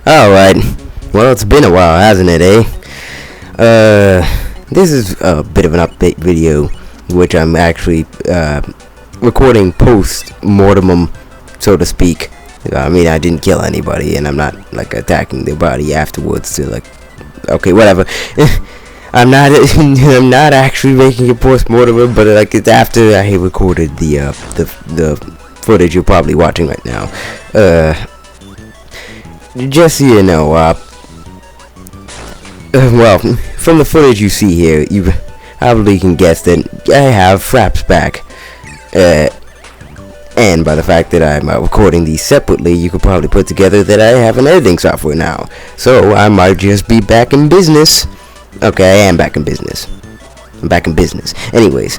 Alright, well, it's been a while, hasn't it, eh? This is a bit of an update video, which I'm actually, recording post-mortem, so to speak. I mean, I didn't kill anybody, and I'm not, like, attacking their body afterwards to, like, okay, whatever. I'm not actually making a post-mortem, but, like, it's after I recorded the footage you're probably watching right now. Just so you know, well, from the footage you see here, you probably can guess that I have Fraps back. And by the fact that I'm recording these separately, you could probably put together that I have an editing software now. So I might just be back in business. Okay, I am back in business. I'm back in business. Anyways,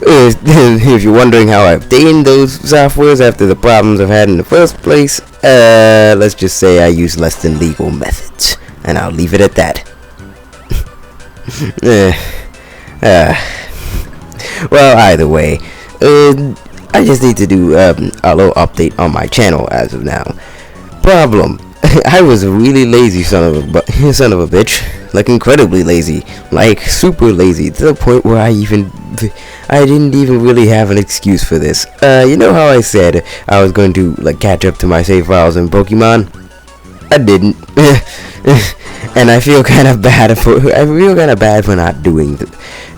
if you're wondering how I obtained those softwares after the problems I've had in the first place, let's just say I use less than legal methods, and I'll leave it at that. Well, either way, I just need to do a little update on my channel as of now. Problem: I was a really lazy son of a bitch, like incredibly lazy, like super lazy, to the point where I didn't even really have an excuse for this. You know how I said I was going to like catch up to my save files in Pokemon? I didn't, and I feel kind of bad for not doing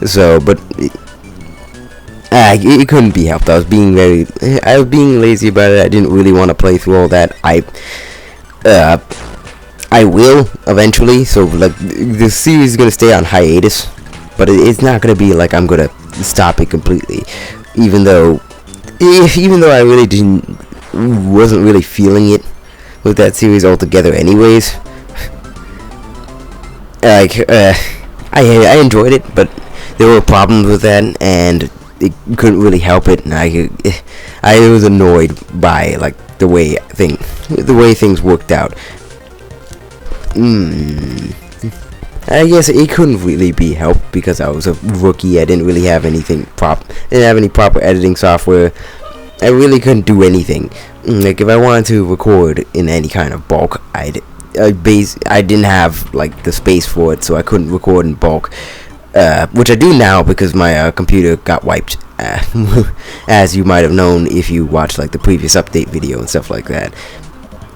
so. But it couldn't be helped. I was being lazy about it. I didn't really want to play through all that. I will eventually. So like the series is gonna stay on hiatus, but it's not gonna be like I'm gonna stop it completely. Even though I really wasn't really feeling it with that series altogether. Anyways, like I enjoyed it, but there were problems with that, and it couldn't really help it. And I was annoyed by like the way things worked out. I guess it couldn't really be helped because I was a rookie. I didn't really have anything didn't have any proper editing software. I really couldn't do anything. Like if I wanted to record in any kind of bulk, I didn't have like the space for it, so I couldn't record in bulk. Which I do now because my computer got wiped, as you might have known if you watched like the previous update video and stuff like that.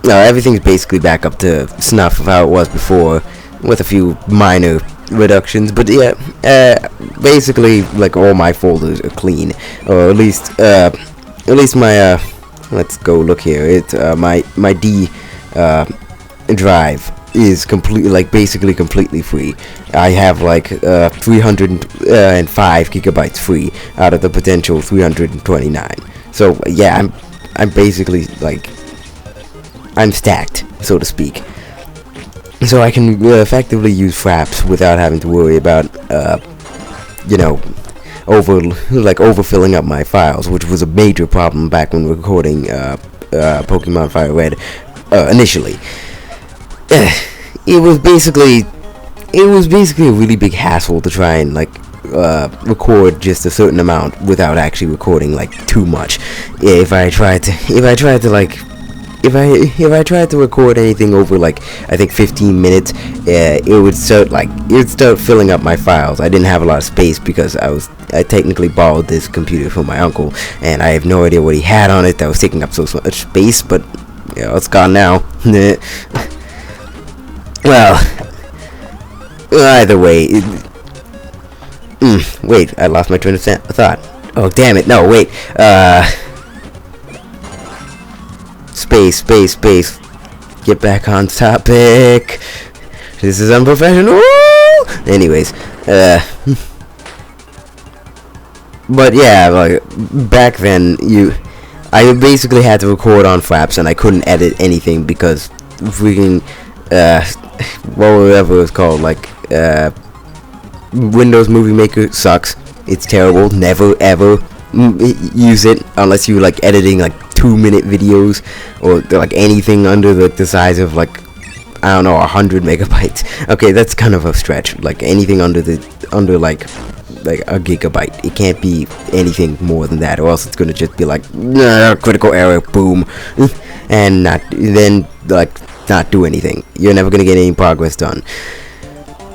Everything's basically back up to snuff of how it was before, with a few minor reductions. But yeah, basically like all my folders are clean, or at least my let's go look here. It's my D drive is basically completely free. I have like 305 gigabytes free out of the potential 329. So yeah, I'm basically like I'm stacked, so to speak. So I can effectively use Fraps without having to worry about overfilling up my files, which was a major problem back when recording Pokemon Fire Red initially. It was basically a really big hassle to try and like record just a certain amount without actually recording like too much. If I tried to record anything over like I think 15 minutes, it would start filling up my files. I didn't have a lot of space because I technically borrowed this computer from my uncle, and I have no idea what he had on it that was taking up so much space. But yeah, it's gone now. Well, either way, wait, I lost my train of thought. Oh, damn it, no, wait, space, get back on topic, this is unprofessional. Anyways, but yeah, like, back then, I basically had to record on Fraps, and I couldn't edit anything because freaking, whatever it's called, like, Windows Movie Maker sucks. It's terrible. Never ever use it unless you like editing like 2-minute videos or like anything under the size of like, I don't know, 100 megabytes. Okay, that's kind of a stretch. Like anything under like a gigabyte. It can't be anything more than that, or else it's gonna just be like critical error, boom, and then like not do anything. You're never gonna get any progress done.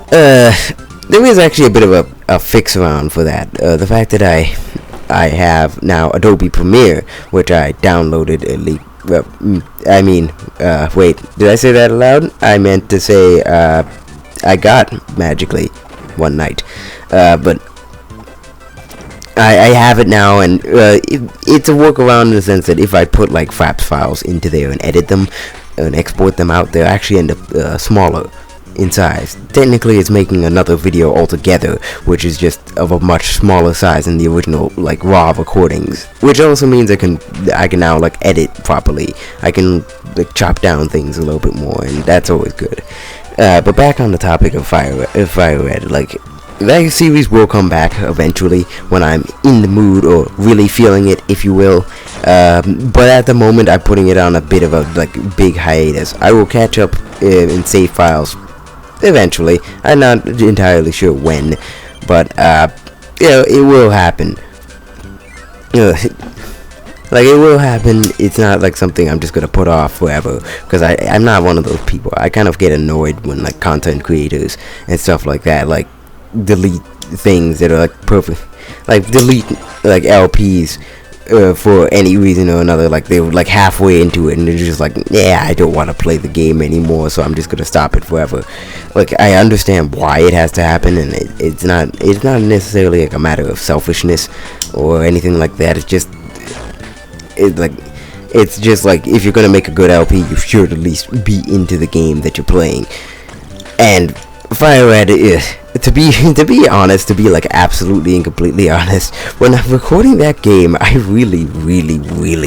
There is actually a bit of a fix around for that. The fact that I have now Adobe Premiere, which I downloaded wait, did I say that aloud? I meant to say I got magically one night, but I have it now, and it's a workaround in the sense that if I put like Fraps files into there and edit them and export them out, they actually end up smaller in size. Technically, it's making another video altogether, which is just of a much smaller size than the original like raw recordings. Which also means I can now like edit properly. I can like chop down things a little bit more, and that's always good. But back on the topic of Fire Red, like, that series will come back eventually when I'm in the mood or really feeling it, if you will. But at the moment, I'm putting it on a bit of a like big hiatus. I will catch up in save files eventually. I'm not entirely sure when, but it will happen. Like, it will happen. It's not like something I'm just gonna put off forever, because I'm not one of those people. I kind of get annoyed when like content creators and stuff like that like delete things that are like perfect, like delete like LPs for any reason or another. Like they were like halfway into it and they're just like, yeah, I don't want to play the game anymore, so I'm just gonna stop it forever. Like, I understand why it has to happen, and it's not necessarily like a matter of selfishness or anything like that. It's just if you're gonna make a good LP, you should at least be into the game that you're playing. And Fire Red is, to be honest, to be like absolutely and completely honest, when I'm recording that game, I really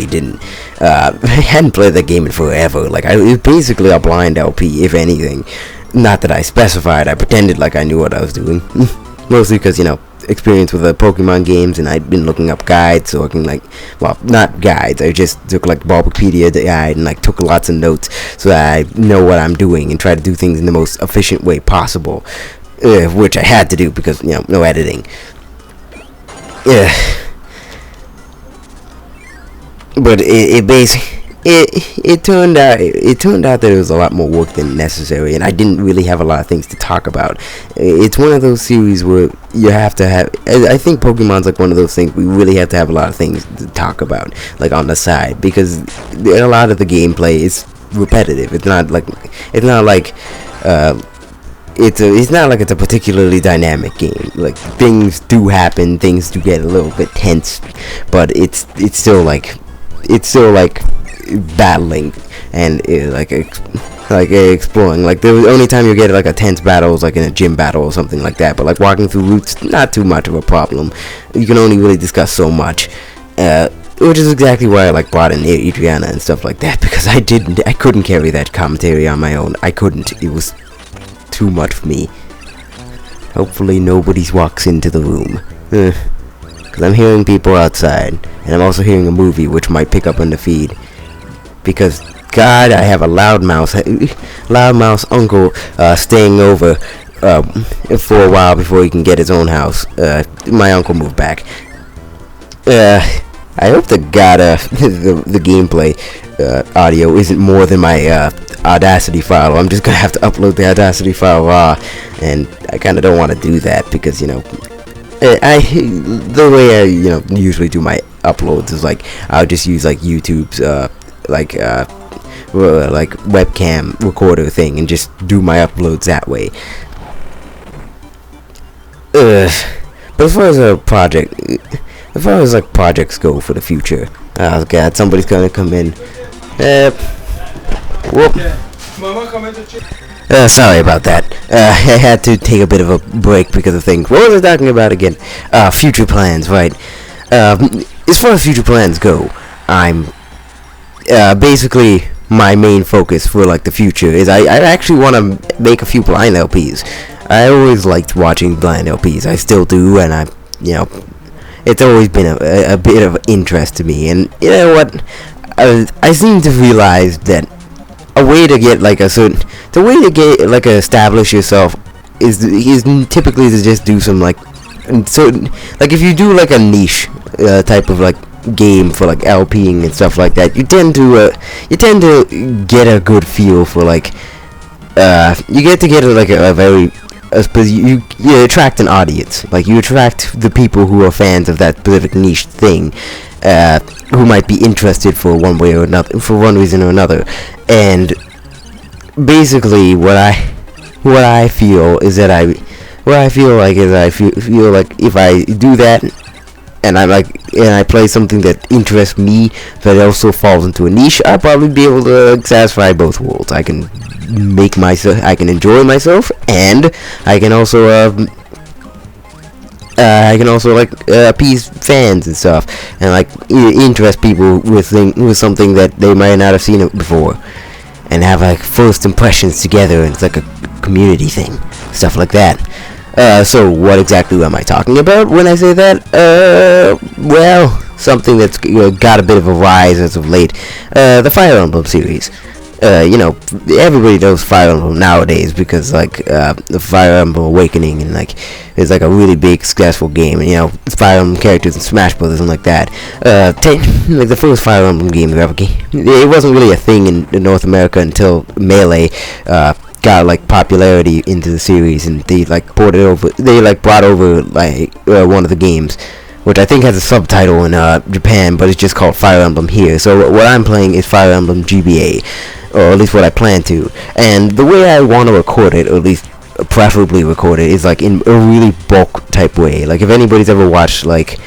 didn't I hadn't played that game in forever. Like, it was basically a blind LP, if anything. Not that I specified, I pretended like I knew what I was doing. Mostly because, experience with the Pokemon games, and I'd been looking up guides, so I can like, well, not guides, I just took like Bulbapedia guide and like took lots of notes so that I know what I'm doing and try to do things in the most efficient way possible, which I had to do because no editing. But it turned out that it was a lot more work than necessary, and I didn't really have a lot of things to talk about. It's one of those series where you have to have, I think Pokemon's like one of those things we really have to have a lot of things to talk about, like on the side, because a lot of the gameplay is repetitive. It's not like it's not like it's a particularly dynamic game. Like, things do happen, things do get a little bit tense, but it's still like battling and exploring. Like, the only time you get like a tense battle is like in a gym battle or something like that, but like walking through routes, not too much of a problem. You can only really discuss so much, which is exactly why I like brought in Adriana and stuff like that, because I couldn't carry that commentary on my own. I couldn't. It was too much for me. Hopefully nobody walks into the room, because I'm hearing people outside, and I'm also hearing a movie which might pick up on the feed, because God, I have a loudmouth uncle staying over for a while before he can get his own house. My uncle moved back. I hope to God the gameplay audio isn't more than my Audacity file. I'm just gonna have to upload the Audacity file raw, and I kind of don't want to do that because the way I usually do my uploads is like I'll just use like YouTube's like webcam recorder thing and just do my uploads that way. But as far as like projects go for the future, oh God, somebody's gonna come in. Whoop. Sorry about that. I had to take a bit of a break because of things. What was I talking about again? Future plans, right? As far as future plans go, I'm basically my main focus for like the future is I actually want to make a few blind LPs. I always liked watching blind LPs. I still do, and it's always been a bit of interest to me. And you know what? I seem to realize that a way to get like establish yourself is typically to just do some like if you do like a niche type of like game for like LPing and stuff like that, you tend to get a good feel for like you get to get like a very you attract an audience. Like you attract the people who are fans of that specific niche thing, who might be interested for one way or another, for one reason or another. And basically, what I feel is that I feel like if I do that, and I play something that interests me, that also falls into a niche, I'll probably be able to satisfy both worlds. I can enjoy myself, and I can also appease fans and stuff, and like interest people with something that they might not have seen it before, and have like first impressions together, and it's like a community thing, stuff like that. So what exactly am I talking about when I say that? Well, something that's got a bit of a rise as of late. The Fire Emblem series. Everybody knows Fire Emblem nowadays because like the Fire Emblem Awakening and like it's like a really big successful game, and Fire Emblem characters in Smash Brothers and like that. Like the first Fire Emblem game ever came, it wasn't really a thing in North America until Melee got like popularity into the series, and they like brought over like one of the games, which I think has a subtitle in Japan, but it's just called Fire Emblem here. So what I'm playing is Fire Emblem GBA, or at least what I plan to. And the way I want to record it, or at least preferably record it, is like in a really bulk type way. Like if anybody's ever watched like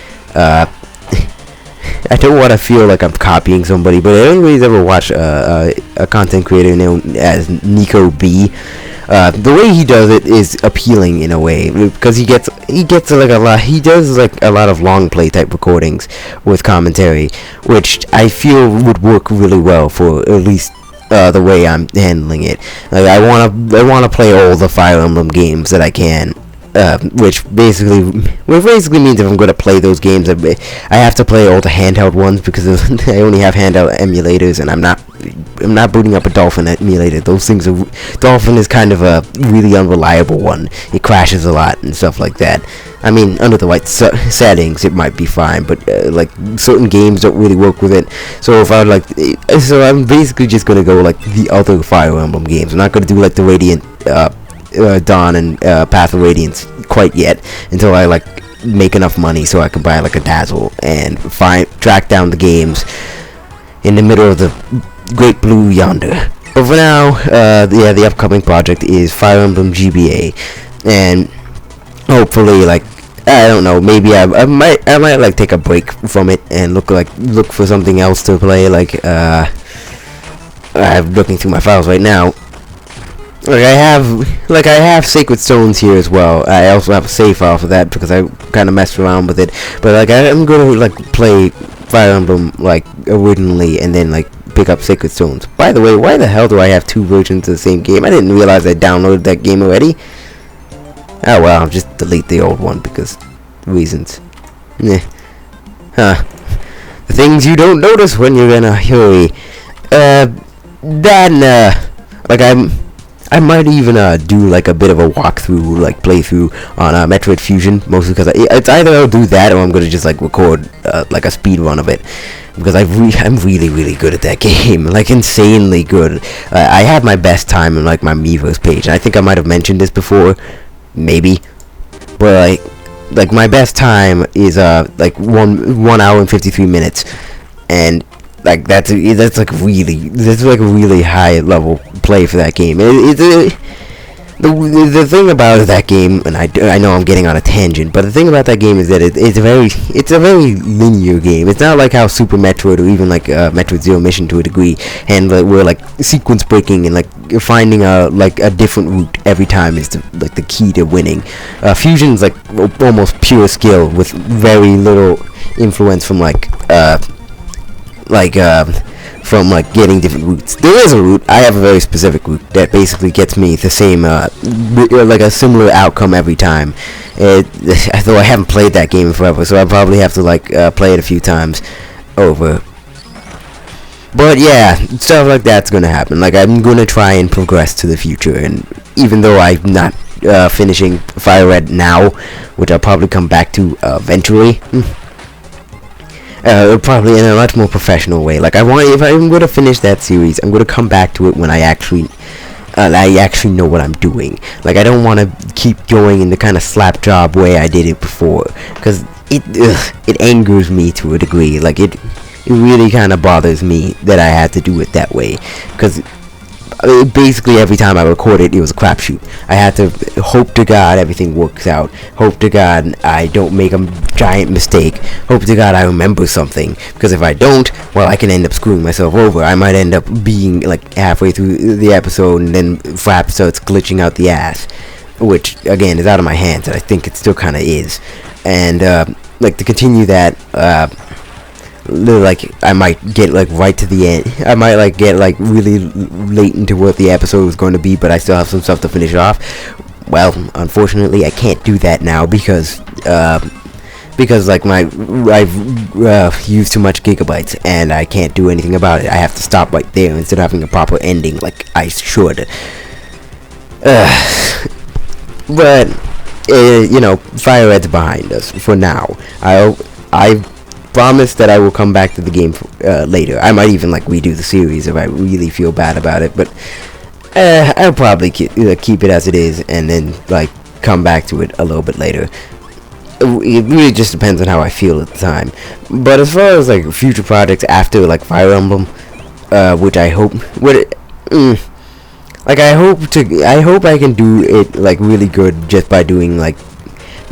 I don't want to feel like I'm copying somebody, but if anybody's ever watched a content creator known as Nico B, the way he does it is appealing in a way, because he gets like he does like a lot of long play type recordings with commentary, which I feel would work really well for at least the way I'm handling it. Like I wanna play all the Fire Emblem games that I can. Which basically means if I'm going to play those games, I have to play all the handheld ones, because I only have handheld emulators, and I'm not booting up a Dolphin emulator. Those things Dolphin is kind of a really unreliable one. It crashes a lot and stuff like that. I mean, under the right settings, it might be fine, but like certain games don't really work with it. So I'm basically just going to go like the other Fire Emblem games. I'm not going to do like the Radiant Dawn and Path of Radiance quite yet, until I like make enough money so I can buy like a Dazzle and track down the games in the middle of the Great Blue yonder. But for now, the upcoming project is Fire Emblem GBA, and hopefully, like, I don't know, maybe I might like take a break from it and look for something else to play. Like I'm looking through my files right now. Like I have Sacred Stones here as well. I also have a save file for that because I kind of messed around with it. But like I'm gonna like play Fire Emblem like originally, and then like pick up Sacred Stones. By the way, why the hell do I have two versions of the same game? I didn't realize I downloaded that game already. Oh well, I'll just delete the old one because reasons. The things you don't notice when you're in a hurry. I might even do like a bit of a walkthrough, like playthrough on Metroid Fusion, mostly because it's either I'll do that or I'm gonna just like record like a speed run of it, because I'm really good at that game, like insanely good. I have my best time on like my Miiverse page, and I think I might have mentioned this before, maybe, but like my best time is like 1 hour and 53 minutes, and like that's like a really high level play for that game. The thing about that game, and I know I'm getting on a tangent, but the thing about that game is that it's a very linear game. It's not like how Super Metroid or even like Metroid Zero Mission to a degree, and we're like sequence breaking and like finding a different route every time is the key to winning. Fusion's like almost pure skill with very little influence from from like getting different routes. There is a route. I have a very specific route that basically gets me the same like a similar outcome every time. Though I haven't played that game in forever, so I probably have to like play it a few times over. But yeah, stuff like that's gonna happen. Like I'm gonna try and progress to the future, and even though I'm not finishing Fire Red now, which I'll probably come back to eventually. probably in a much more professional way. Like if I'm going to finish that series, I'm going to come back to it when I actually know what I'm doing. Like, I don't want to keep going in the kind of slap job way I did it before, because it angers me to a degree. Like, it really kind of bothers me that I had to do it that way, because basically every time I recorded, it was a crapshoot. I had to hope to God everything works out, hope to God I don't make a giant mistake, hope to God I remember something, because if I don't, well, I can end up screwing myself over. I might end up being like halfway through the episode and then Frap starts glitching out the ass, which again is out of my hands, and I think it still kind of is. And like, to continue that, like, I might get like right to the end. I might like get like really late into what the episode was going to be, but I still have some stuff to finish off. Well, unfortunately, I can't do that now because like I've used too much gigabytes and I can't do anything about it. I have to stop right there instead of having a proper ending like I should. But you know, Fire Red's behind us for now. I promise that I will come back to the game later. I might even like redo the series if I really feel bad about it, but I'll probably keep it as it is and then like come back to it a little bit later. It really just depends on how I feel at the time. But as far as like future projects after like Fire Emblem, which I hope I hope I can do it like really good just by doing like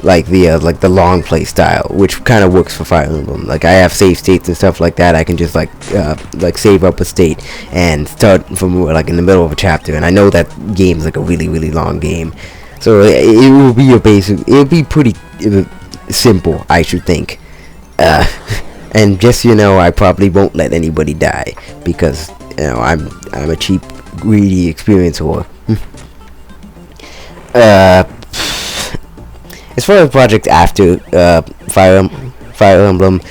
the long play style, which kind of works for Fire Emblem. Like, I have save states and stuff like that. I can just like save up a state and start from like in the middle of a chapter, and I know that game's like a really, really long game, so it will be it'll be pretty simple, I should think. And just, you know, I probably won't let anybody die because, you know, I'm a cheap, greedy experience whore. As far as projects after Fire Emblem,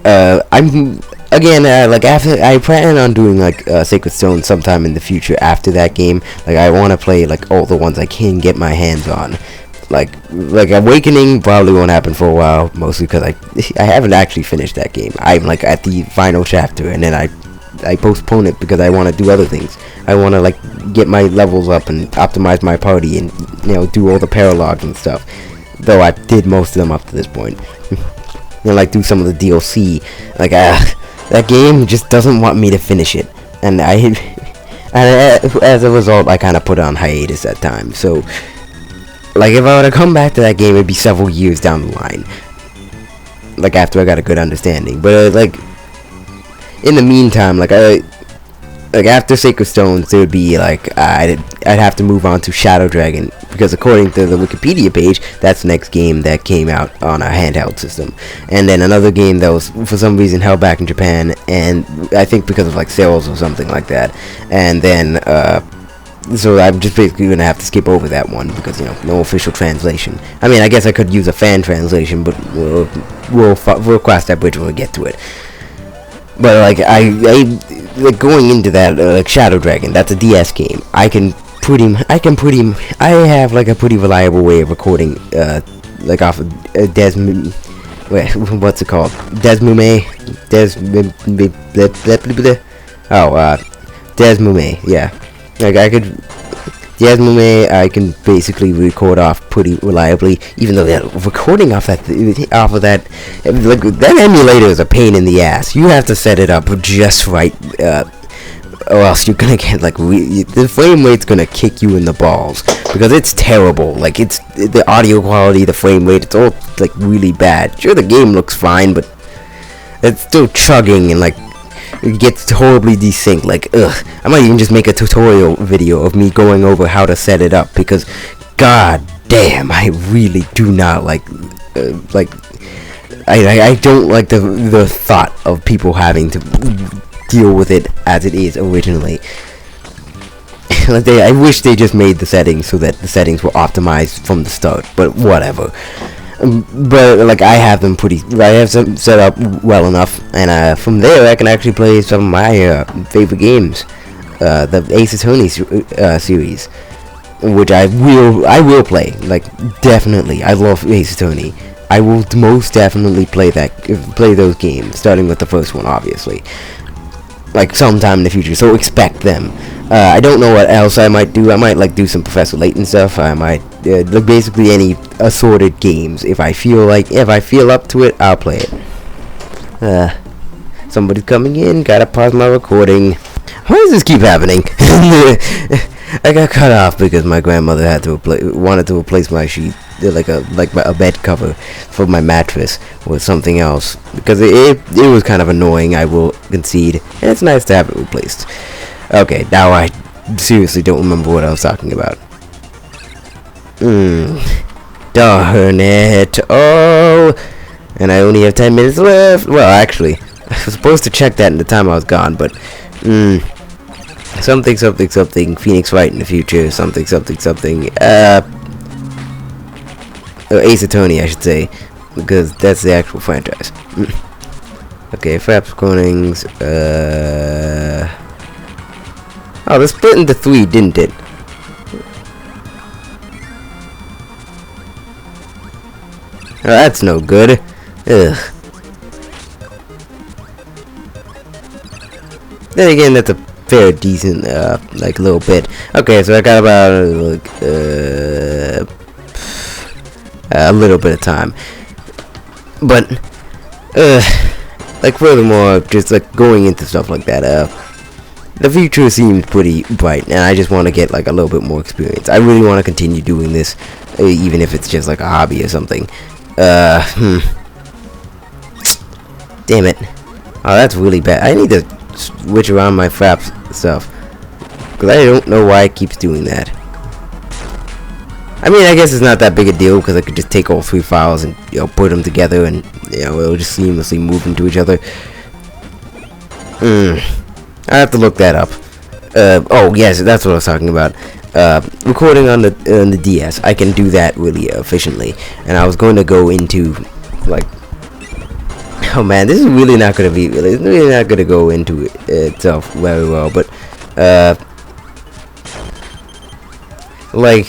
I'm again like after I plan on doing like Sacred Stone sometime in the future after that game. Like, I want to play like all the ones I can get my hands on. Like Awakening probably won't happen for a while, mostly because I haven't actually finished that game. I'm like at the final chapter, and then I postpone it because I want to do other things. I want to like get my levels up and optimize my party and, you know, do all the paralogs and stuff. Though I did most of them up to this point. You know, like do some of the DLC. Like, that game just doesn't want me to finish it, and as a result, I kind of put it on hiatus at times. So, like, if I were to come back to that game, it'd be several years down the line. Like, after I got a good understanding. But like, in the meantime, like after Sacred Stones, there would be like I'd have to move on to Shadow Dragon, because according to the Wikipedia page, that's the next game that came out on a handheld system. And then another game that was for some reason held back in Japan, and I think because of like sales or something like that. And then so I'm just basically gonna have to skip over that one because, you know, no official translation. I mean, I guess I could use a fan translation, but we'll cross that bridge when we get to it. But like I like going into that like Shadow Dragon, that's a DS game. I have like a pretty reliable way of recording like off of what's it called? Desmume, yeah. Like Desmume, I can basically record off pretty reliably, even though that recording off of that, like, that emulator is a pain in the ass. You have to set it up just right, or else you're gonna get like the frame rate's gonna kick you in the balls because it's terrible. Like, it's the audio quality, the frame rate, it's all like really bad. Sure, the game looks fine, but it's still chugging and like it gets horribly desynced. Like, ugh, I might even just make a tutorial video of me going over how to set it up, because god damn, I really do not like I don't like the thought of people having to deal with it as it is originally. Like, I wish they just made the settings so that the settings were optimized from the start, but whatever. But like, I have them set up well enough, and from there I can actually play some of my favorite games, the Ace Attorney series, which I will play, like, definitely. I love Ace Attorney. I will most definitely play those games, starting with the first one, obviously, like sometime in the future. So expect them. I don't know what else I might do. I might like do some Professor Layton stuff. I might like basically any assorted games. If I feel up to it, I'll play it. Somebody's coming in. Gotta pause my recording. Why does this keep happening? I got cut off because my grandmother wanted to replace my sheet, like a bed cover for my mattress with something else, because it was kind of annoying, I will concede, and it's nice to have it replaced. Okay, now I seriously don't remember what I was talking about. Darn it. Oh, and I only have 10 minutes left. Well, actually, I was supposed to check that in the time I was gone, but something Phoenix Wright in the future, something Ace Attorney, I should say, because that's the actual franchise. Okay, Fraps Cornings. Oh, they split into 3, didn't it? Oh, that's no good. Ugh. Then again, that's a fair, decent, like, little bit. Okay, so I got about, a little bit of time. But, like, furthermore, just, like, going into stuff like that, the future seems pretty bright, and I just want to get, like, a little bit more experience. I really want to continue doing this, even if it's just, like, a hobby or something. Damn it. Oh, that's really bad. I need to switch around my Fraps stuff, because I don't know why it keeps doing that. I mean, I guess it's not that big a deal, because I could just take all 3 files and, you know, put them together, and, you know, it'll just seamlessly move into each other. I have to look that up. Oh yes, that's what I was talking about. Recording on the DS, I can do that really efficiently. And I was going to go into, like, oh man, this is really not going to be, it's really not going to go into it itself very well. But like,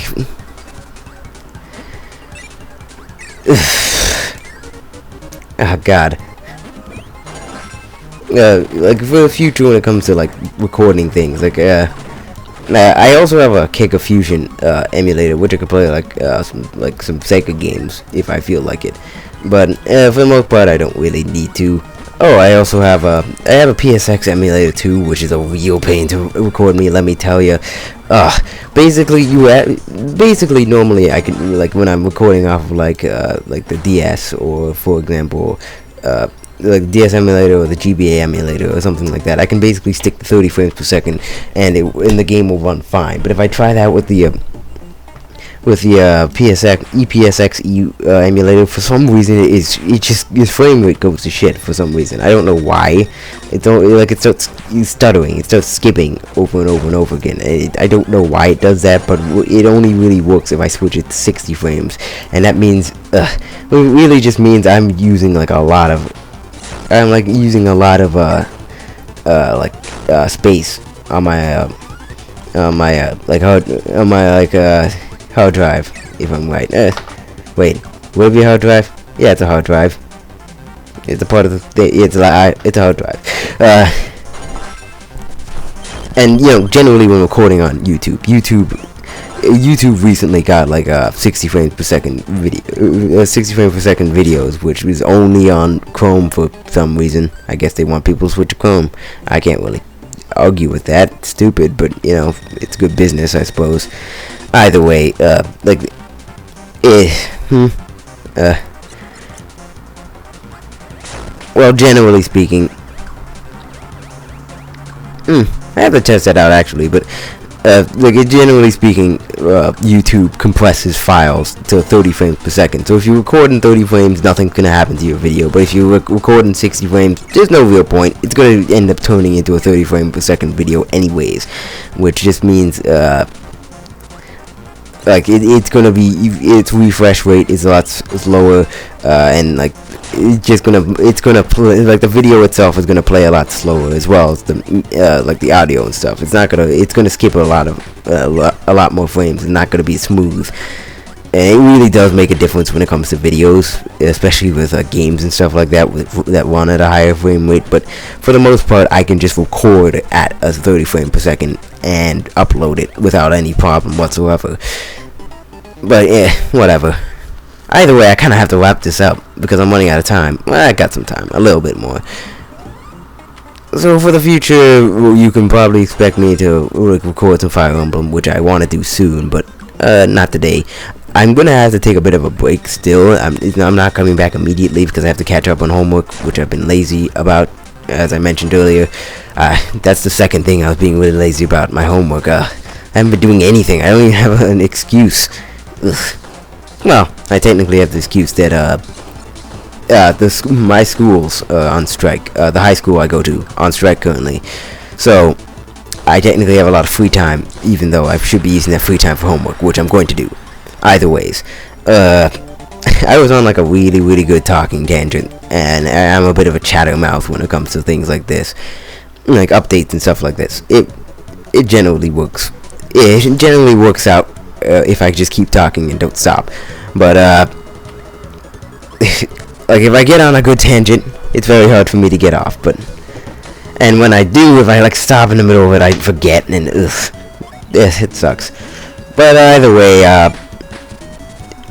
oh god. Like for the future when it comes to like recording things, like I also have a Kick of Fusion emulator, which I could play like some Sega games if I feel like it. But for the most part, I don't really need to. Oh, I also have a PSX emulator too, which is a real pain to record me. Let me tell you. Basically, normally I can, like, when I'm recording off of like the DS, or for example, like DS emulator or the GBA emulator or something like that, I can basically stick to 30 frames per second and the game will run fine. But if I try that with the EPSX emulator, for some reason its frame rate goes to shit for some reason. I don't know why. It starts stuttering. It starts skipping over and over and over again. I don't know why it does that, but it only really works if I switch it to 60 frames, and that means it really just means I'm using like a lot of space on my hard drive, if I'm right. Wait, will it be a hard drive? Yeah, it's a hard drive. It's a part of the. It's a hard drive. And you know, generally when recording on YouTube recently got like 60 frames per second video, 60 frames per second videos, which was only on Chrome for some reason. I guess they want people to switch to Chrome. I can't really argue with that. It's stupid, but you know, it's good business, I suppose. Either way, well, generally speaking, I have to test that out actually, but generally speaking, YouTube compresses files to 30 frames per second. So if you record in 30 frames, nothing's gonna happen to your video. But if you record in 60 frames, there's no real point. It's gonna end up turning into a 30 frame per second video anyways, which just means like its refresh rate is a lot slower, and like it's gonna play, like the video itself is gonna play a lot slower as well as the like the audio and stuff. It's gonna skip a lot more frames. It's not gonna be smooth. And it really does make a difference when it comes to videos, especially with games and stuff like that that run at a higher frame rate. But for the most part, I can just record at a 30 frame per second and upload it without any problem whatsoever. But yeah, whatever. Either way, I kind of have to wrap this up because I'm running out of time. Well, I got some time, a little bit more. So for the future, you can probably expect me to record some Fire Emblem, which I want to do soon, but not today. I'm gonna have to take a bit of a break still. I'm not coming back immediately because I have to catch up on homework, which I've been lazy about, as I mentioned earlier. That's the second thing I was being really lazy about, my homework. I haven't been doing anything. I don't even have an excuse. Ugh. Well, I technically have the excuse that my school's on strike. The high school I go to on strike currently, so I technically have a lot of free time, even though I should be using that free time for homework, which I'm going to do. Either ways, I was on like a really good talking tangent, and I'm a bit of a chattermouth when it comes to things like this, like updates and stuff like this. It generally works. It generally works out if I just keep talking and don't stop. But like if I get on a good tangent, it's very hard for me to get off. And when I do, if I like stop in the middle of it, I forget, and it sucks. But either way,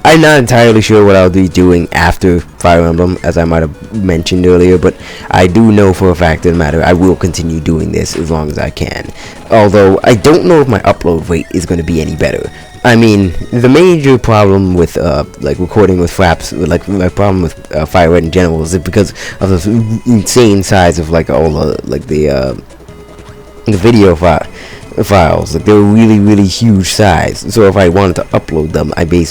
I'm not entirely sure what I'll be doing after Fire Emblem, as I might have mentioned earlier, but I do know for a fact that I will continue doing this as long as I can. Although, I don't know if my upload rate is going to be any better. I mean, the major problem with, like, recording with Fraps, like, my problem with Fire Red in general is because of the insane size of, like, all the, like, the video files. Like, they're really huge size. So if I wanted to upload them, I'd be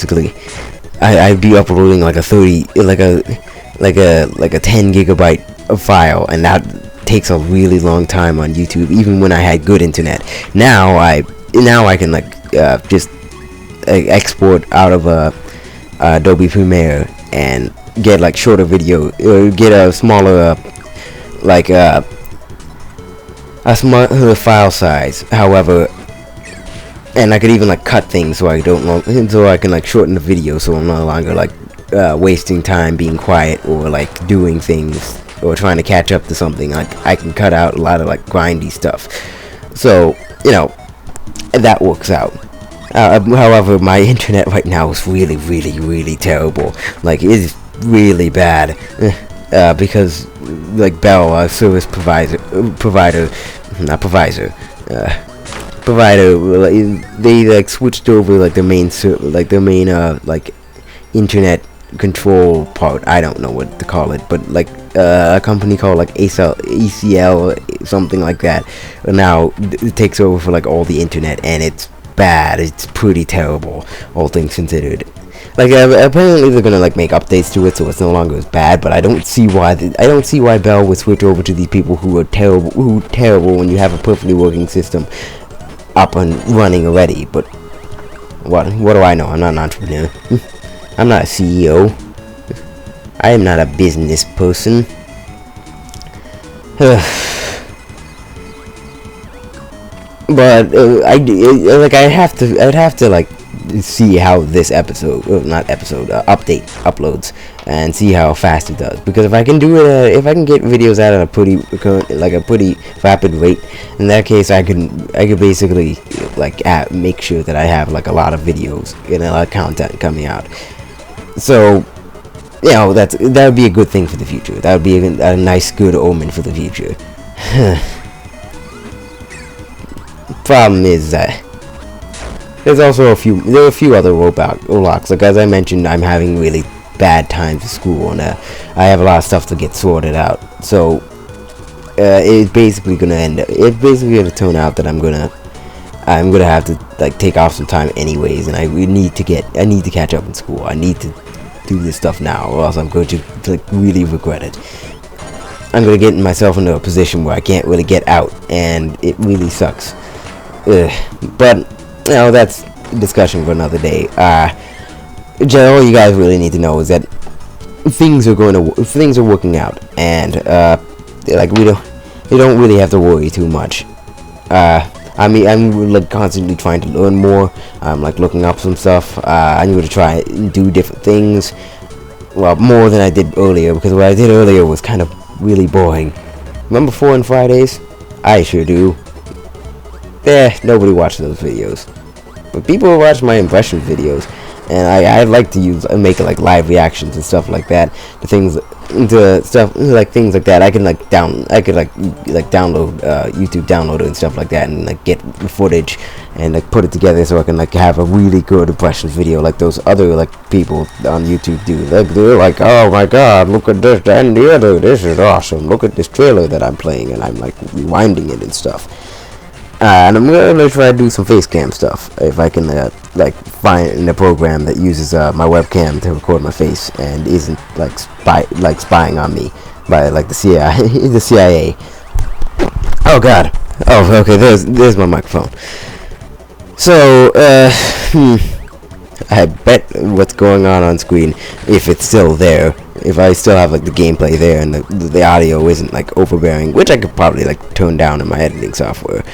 uploading like a 10 gigabyte of file, and that takes a really long time on YouTube, even when I had good internet. Now I can like just export out of Adobe Premiere and get like shorter video, or get a smaller a smaller file size. However, and I could even like cut things so I can like shorten the video, so I'm no longer like wasting time being quiet or like doing things or trying to catch up to something. Like I can cut out a lot of like grindy stuff, so you know that works out. However, my internet right now is really terrible. Like it is really bad. Because like Bell, service provider, they like switched over like their main like internet control part. I don't know what to call it, but like a company called like ACL, something like that. Now it takes over for like all the internet, and it's bad. It's pretty terrible, all things considered. Like apparently they're gonna like make updates to it so it's no longer as bad, but I don't see why Bell would switch over to these people who are terrible when you have a perfectly working system up and running already. But what do I know? I'm not an entrepreneur. I'm not a CEO. I am not a business person. But I'd have to like see how this update uploads and see how fast it does, because if I can do it, if I can get videos out at a pretty rapid rate, in that case I could basically like make sure that I have like a lot of videos and a lot of content coming out. So you know that would be a good thing for the future. That would be a nice good omen for the future. Problem is that there are a few other roadblocks. Like as I mentioned, I'm having really bad times at school, and I have a lot of stuff to get sorted out. So it's basically gonna turn out that I'm gonna have to like take off some time anyways, and I need to catch up in school. I need to do this stuff now, or else I'm going to like really regret it. I'm gonna get myself into a position where I can't really get out, and it really sucks. But you know, that's a discussion for another day. All you guys really need to know is that things are working out, and like we don't really have to worry too much. I I mean, I'm like constantly trying to learn more. I'm like looking up some stuff. I'm going to try and do different things. Well, more than I did earlier, because what I did earlier was kind of really boring. Remember 4 and Fridays? I sure do. Nobody watched those videos. But people watch my impression videos, and I like to make like live reactions and stuff like that. Things like that. I can like download YouTube downloader and stuff like that, and like get the footage and like put it together so I can like have a really good impression video like those other like people on YouTube do. Like they're like, oh my god, look at this and the other. This is awesome. Look at this trailer that I'm playing, and I'm like rewinding it and stuff. And I'm gonna try to do some face cam stuff if I can like find a program that uses my webcam to record my face and isn't like spying on me by like the CIA. the CIA. Oh god. Oh, okay. There's my microphone. So I bet what's going on screen, if it's still there, if I still have like the gameplay there and the audio isn't like overbearing, which I could probably like tone down in my editing software.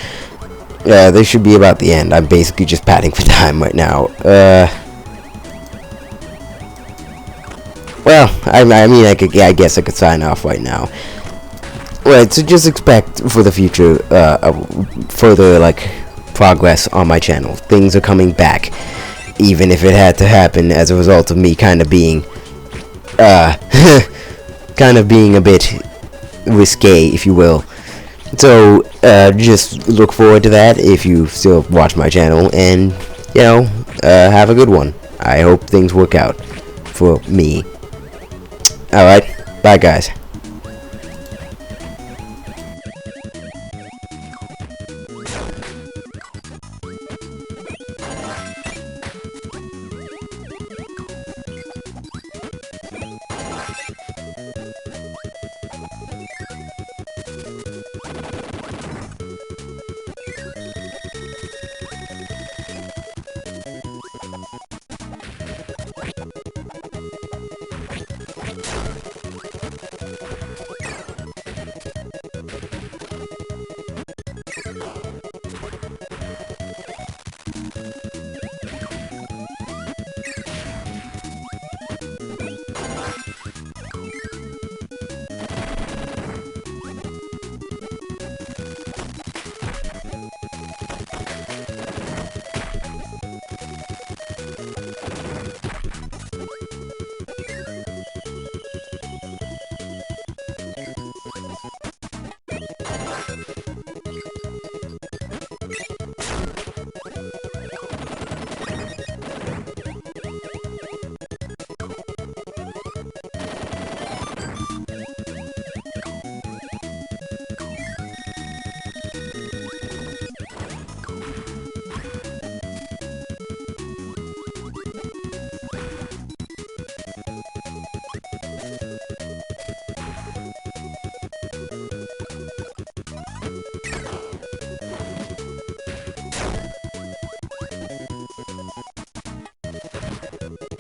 They should be about the end. I'm basically just padding for time right now. Well, I mean, I guess I could sign off right now. Right, so just expect for the future, further, like, progress on my channel. Things are coming back, even if it had to happen as a result of me kind of being, kind of being a bit risque, if you will. So, just look forward to that if you still watch my channel, and, you know, have a good one. I hope things work out for me. Alright, bye guys.